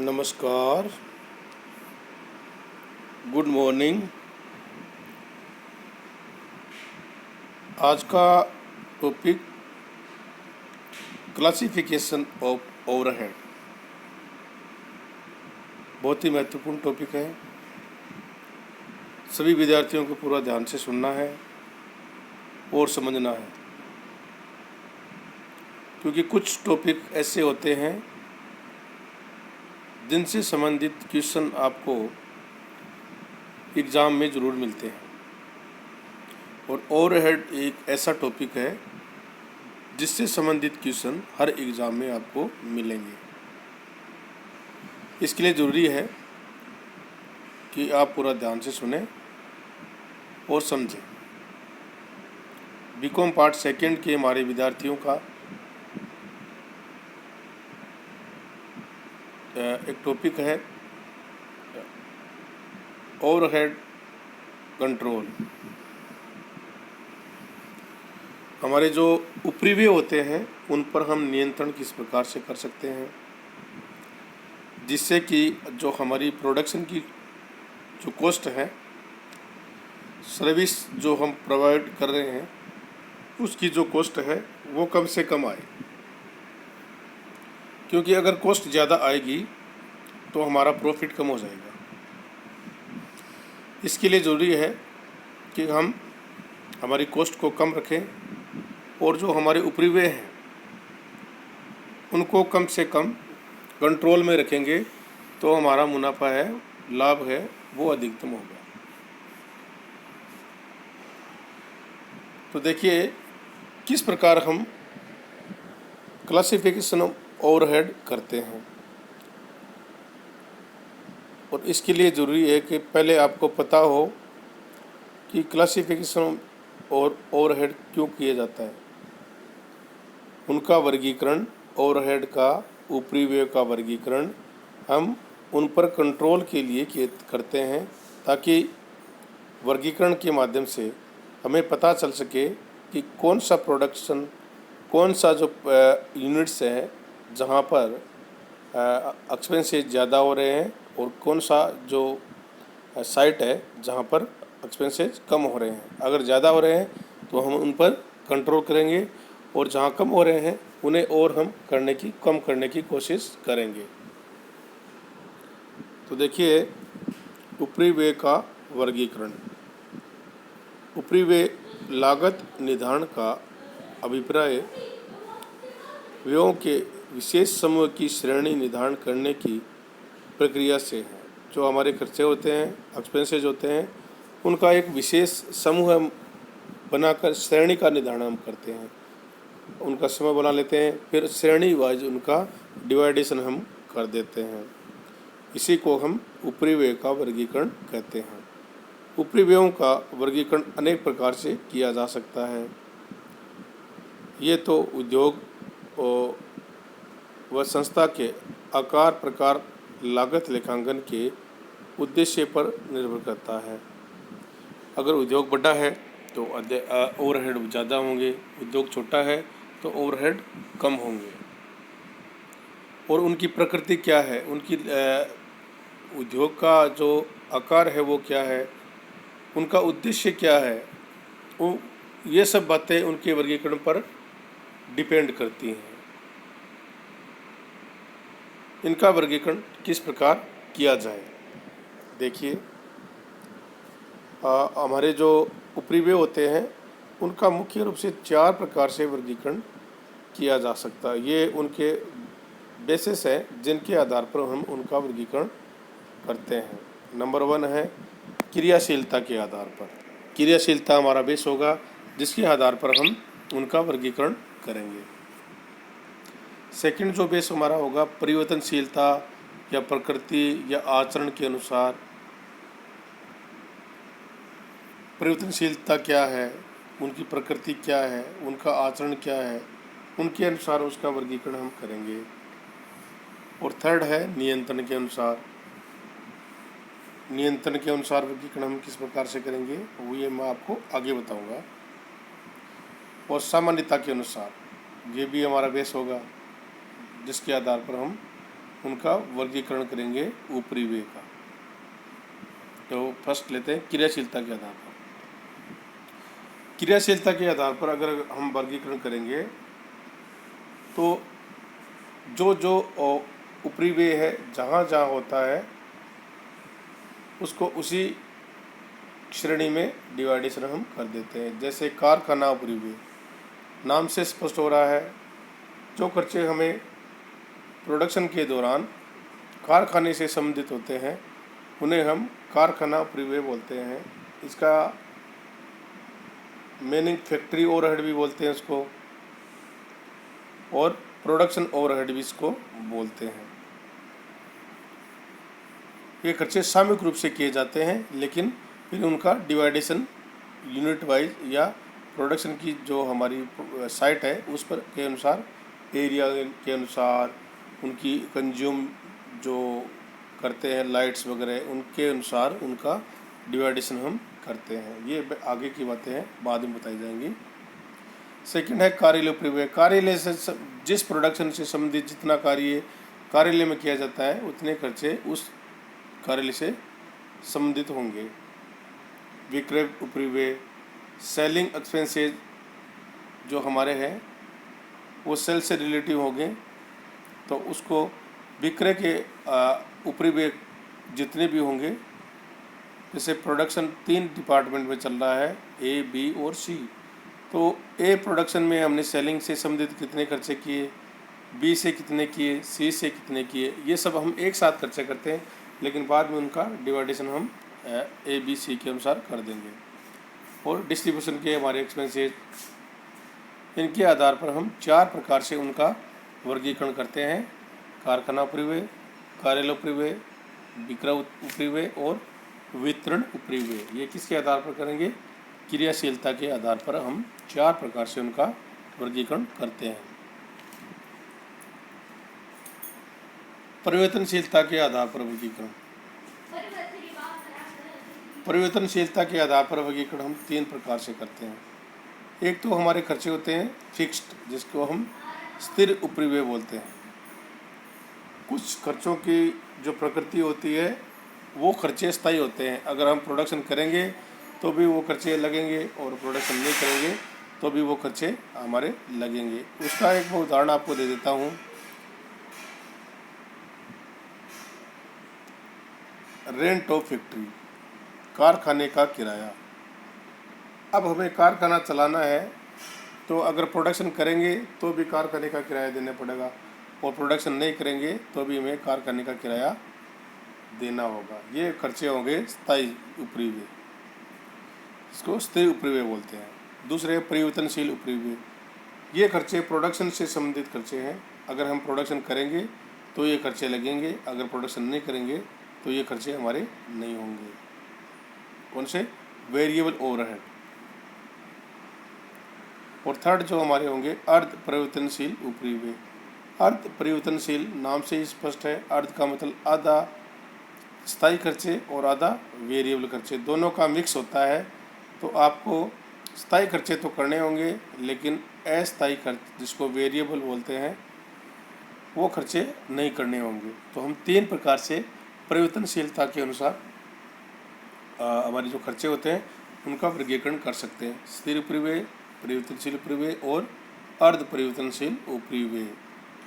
नमस्कार, good morning. आज का टॉपिक क्लासिफिकेशन ऑफ ओवरहेड बहुत ही महत्वपूर्ण टॉपिक है। सभी विद्यार्थियों को पूरा ध्यान से सुनना है और समझना है, क्योंकि कुछ टॉपिक ऐसे होते हैं जिनसे संबंधित क्वेश्चन आपको एग्ज़ाम में ज़रूर मिलते हैं। और ओवरहेड एक ऐसा टॉपिक है जिससे संबंधित क्वेश्चन हर एग्ज़ाम में आपको मिलेंगे। इसके लिए ज़रूरी है कि आप पूरा ध्यान से सुने और समझें। बीकॉम पार्ट सेकंड के हमारे विद्यार्थियों का एक टॉपिक है ओवरहेड कंट्रोल। हमारे जो उपरिव्यय होते हैं उन पर हम नियंत्रण किस प्रकार से कर सकते हैं, जिससे कि जो हमारी प्रोडक्शन की जो कॉस्ट है, सर्विस जो हम प्रोवाइड कर रहे हैं उसकी जो कॉस्ट है वो कम से कम आए। क्योंकि अगर कॉस्ट ज़्यादा आएगी तो हमारा प्रॉफिट कम हो जाएगा। इसके लिए ज़रूरी है कि हम हमारी कॉस्ट को कम रखें और जो हमारे उपरिव्यय हैं उनको कम से कम कंट्रोल में रखेंगे तो हमारा मुनाफा है, लाभ है, वो अधिकतम होगा। तो देखिए किस प्रकार हम क्लासिफिकेशन ऑफ ओवरहेड करते हैं। और इसके लिए ज़रूरी है कि पहले आपको पता हो कि क्लासिफिकेशन और ओवरहेड क्यों किया जाता है। उनका वर्गीकरण, ओवरहेड का, उपरिव्यय का वर्गीकरण हम उन पर कंट्रोल के लिए करते हैं, ताकि वर्गीकरण के माध्यम से हमें पता चल सके कि कौन सा प्रोडक्शन, कौन सा जो यूनिट्स है जहाँ पर एक्सपेंसेस ज़्यादा हो रहे हैं और कौन सा जो साइट है जहाँ पर एक्सपेंसेस कम हो रहे हैं। अगर ज़्यादा हो रहे हैं तो हम उन पर कंट्रोल करेंगे और जहाँ कम हो रहे हैं उन्हें और हम कम करने की कोशिश करेंगे। तो देखिए उपरिव्यय का वर्गीकरण। उपरिव्यय लागत निर्धारण का अभिप्राय व्ययों के विशेष समूह की श्रेणी निर्धारण करने की प्रक्रिया से है। जो हमारे खर्चे होते हैं, एक्सपेंसेस होते हैं, उनका एक विशेष समूह हम बनाकर श्रेणी का निर्धारण हम करते हैं, उनका समूह बना लेते हैं, फिर श्रेणी वाइज उनका डिवाइडेशन हम कर देते हैं। इसी को हम उपरिव्यय का वर्गीकरण कहते हैं। उपरिव्ययों का वर्गीकरण अनेक प्रकार से किया जा सकता है। ये तो उद्योग व संस्था के आकार, प्रकार, लागत लेखांकन के उद्देश्य पर निर्भर करता है। अगर उद्योग बड़ा है तो ओवरहेड ज़्यादा होंगे, उद्योग छोटा है तो ओवरहेड कम होंगे। और उनकी प्रकृति क्या है, उनकी उद्योग का जो आकार है वो क्या है, उनका उद्देश्य क्या है, ये सब बातें उनके वर्गीकरण पर डिपेंड करती हैं। इनका वर्गीकरण किस प्रकार किया जाए। देखिए हमारे जो उपरिव्यय होते हैं उनका मुख्य रूप से 4 प्रकार से वर्गीकरण किया जा सकता है। ये उनके बेसिस है जिनके आधार पर हम उनका वर्गीकरण करते हैं। नंबर 1 है क्रियाशीलता के आधार पर। क्रियाशीलता हमारा बेस होगा जिसके आधार पर हम उनका वर्गीकरण करेंगे। सेकंड जो बेस हमारा होगा परिवर्तनशीलता या प्रकृति या आचरण के अनुसार। परिवर्तनशीलता क्या है, उनकी प्रकृति क्या है, उनका आचरण क्या है, उनके अनुसार उसका वर्गीकरण हम करेंगे। और थर्ड है नियंत्रण के अनुसार। नियंत्रण के अनुसार वर्गीकरण हम किस प्रकार से करेंगे वो ये मैं आपको आगे बताऊंगा। और सामान्यता के अनुसार, ये भी हमारा बेस होगा जिसके आधार पर हम उनका वर्गीकरण करेंगे ऊपरी व्यय का। तो फर्स्ट लेते हैं क्रियाशीलता के आधार पर। क्रियाशीलता के आधार पर अगर हम वर्गीकरण करेंगे तो जो जो ऊपरी व्यय है जहाँ जहाँ होता है उसको उसी श्रेणी में डिवाइडेशन हम कर देते हैं। जैसे कारखाना ऊपरी व्यय, नाम से स्पष्ट हो रहा है जो खर्चे हमें प्रोडक्शन के दौरान कारखाने से संबंधित होते हैं उन्हें हम कारखाना ऊपरी व्यय बोलते हैं। इसका मीनिंग फैक्ट्री ओवरहेड भी बोलते हैं उसको, और प्रोडक्शन ओवरहेड भी इसको बोलते हैं। ये खर्चे सामूहिक रूप से किए जाते हैं लेकिन फिर उनका डिवाइडेशन यूनिट वाइज या प्रोडक्शन की जो हमारी साइट है उस पर के अनुसार, एरिया के अनुसार, उनकी कंज्यूम जो करते हैं लाइट्स वगैरह उनके अनुसार उनका डिवाइडेशन हम करते हैं। ये आगे की बातें हैं, बाद में बताई जाएंगी। सेकंड है कार्यालय ऊपरी व्यय। कार्यालय से जिस प्रोडक्शन से संबंधित जितना कार्य कार्यालय में किया जाता है उतने खर्चे उस कार्यालय से संबंधित होंगे। विक्रय ऊपरी व्यय, सेलिंग एक्सपेंसेस जो हमारे हैं वो सेल से रिलेटिव होंगे, तो उसको विक्रय के ऊपरी व्यय जितने भी होंगे, जैसे प्रोडक्शन 3 डिपार्टमेंट में चल रहा है, ए, बी और सी। तो ए प्रोडक्शन में हमने सेलिंग से संबंधित कितने खर्चे किए, बी से कितने किए, सी से कितने किए, ये सब हम एक साथ खर्चे करते हैं लेकिन बाद में उनका डिवाइडेशन हम ए, बी, सी के अनुसार कर देंगे। और डिस्ट्रीब्यूशन के हमारे एक्सपेंसेस, इनके आधार पर हम 4 प्रकार से उनका वर्गीकरण करते हैं। कारखाना ऊपरी व्यय, कार्यालय ऊपरी व्यय, विक्रय ऊपरी व्यय और वितरण ऊपरी व्यय। ये किसके आधार पर करेंगे? क्रियाशीलता के आधार पर हम 4 प्रकार से उनका वर्गीकरण करते हैं। परिवर्तनशीलता के आधार पर वर्गीकरण। परिवर्तनशीलता के आधार पर वर्गीकरण हम 3 प्रकार से करते हैं। एक तो हमारे खर्चे होते हैं फिक्स्ड, जिसको हम स्थिर ऊपरी व्यय बोलते हैं। कुछ खर्चों की जो प्रकृति होती है वो खर्चे स्थायी होते हैं। अगर हम प्रोडक्शन करेंगे तो भी वो खर्चे लगेंगे और प्रोडक्शन नहीं करेंगे तो भी वो खर्चे हमारे लगेंगे। उसका एक मैं उदाहरण आपको दे देता हूँ। रेंट ऑफ फैक्ट्री, कारखाने का किराया। अब हमें कारखाना चलाना है तो अगर प्रोडक्शन करेंगे तो भी कारखाने का किराया देना पड़ेगा और प्रोडक्शन नहीं करेंगे तो भी हमें कारखाने का किराया देना होगा। ये खर्चे होंगे स्थायी ऊपरी व्यय, इसको स्थिर ऊपरी व्यय बोलते हैं। दूसरे परिवर्तनशील ऊपरी व्यय, ये खर्चे प्रोडक्शन से संबंधित खर्चे हैं। अगर हम प्रोडक्शन करेंगे तो ये खर्चे लगेंगे, अगर प्रोडक्शन नहीं करेंगे तो ये खर्चे हमारे नहीं होंगे। कौन से? Variable overhead. और थर्ड जो हमारे होंगे अर्ध परिवर्तनशील ऊपरी व्यय। अर्ध परिवर्तनशील नाम से ही स्पष्ट है। अर्ध का मतलब आधा स्थायी खर्चे और आधा वेरिएबल खर्चे, दोनों का मिक्स होता है। तो आपको स्थायी खर्चे तो करने होंगे लेकिन अस्थायी खर्च जिसको वेरिएबल बोलते हैं वो खर्चे नहीं करने होंगे। तो हम 3 प्रकार से परिवर्तनशीलता के अनुसार हमारे जो खर्चे होते हैं उनका वर्गीकरण कर सकते हैं। स्थिर ऊपरी व्यय, परिवर्तनशील ऊपरी व्यय और अर्ध परिवर्तनशील ऊपरी व्यय।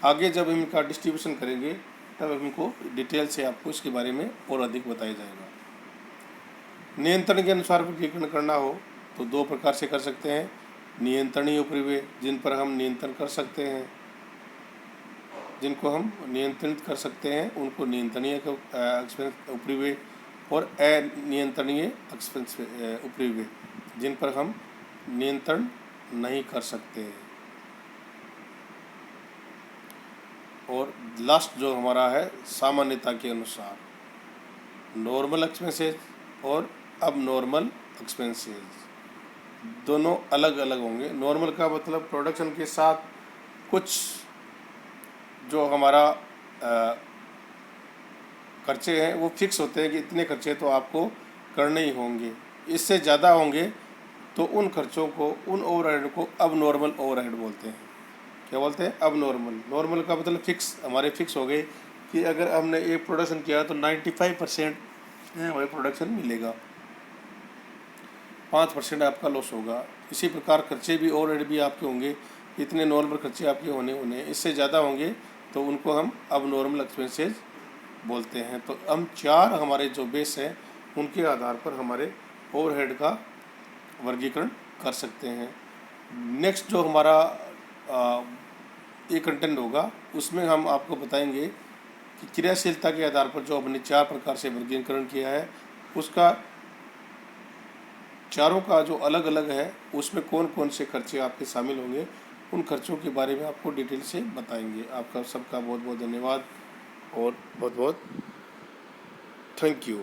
आगे जब हम इनका डिस्ट्रीब्यूशन करेंगे तब हमको डिटेल से आपको इसके बारे में और अधिक बताया जाएगा। नियंत्रण के अनुसार वर्गीकरण करना हो तो 2 प्रकार से कर सकते हैं। नियंत्रणीय ऊपरी व्यय, जिन पर हम नियंत्रण कर सकते हैं, जिनको हम नियंत्रित कर सकते हैं उनको नियंत्रणीय एक्सपेंस ऊपरी व्यय, और अनियंत्रणीय एक्सपेंस ऊपरी व्यय, जिन पर हम नियंत्रण नहीं कर सकते। और लास्ट जो हमारा है सामान्यता के अनुसार, नॉर्मल एक्सपेंसेस और अब नॉर्मल एक्सपेंसेस दोनों अलग अलग होंगे। नॉर्मल का मतलब प्रोडक्शन के साथ कुछ जो हमारा खर्चे हैं वो फिक्स होते हैं कि इतने खर्चे तो आपको करने ही होंगे। इससे ज़्यादा होंगे तो उन खर्चों को, उन ओवरहेड को अब नॉर्मल ओवरहेड बोलते हैं। क्या बोलते हैं? अब नॉर्मल। नॉर्मल का मतलब फिक्स, हमारे फिक्स हो गए कि अगर हमने एक प्रोडक्शन किया तो 95% हमें प्रोडक्शन मिलेगा, 5% आपका लॉस होगा। इसी प्रकार खर्चे भी ओवरहेड भी आपके होंगे, इतने नॉर्मल खर्चे आपके होने इससे ज़्यादा होंगे तो उनको हम अब नॉर्मल एक्सपेंसेस बोलते हैं। तो हम 4 हमारे जो बेस हैं उनके आधार पर हमारे ओवरहेड का वर्गीकरण कर सकते हैं। नेक्स्ट जो हमारा ये कंटेंट होगा उसमें हम आपको बताएंगे कि क्रियाशीलता के आधार पर जो हमने 4 प्रकार से वर्गीकरण किया है उसका चारों का जो अलग अलग है उसमें कौन कौन से खर्चे आपके शामिल होंगे, उन खर्चों के बारे में आपको डिटेल से बताएंगे। आपका सबका बहुत बहुत धन्यवाद और बहुत बहुत थैंक यू।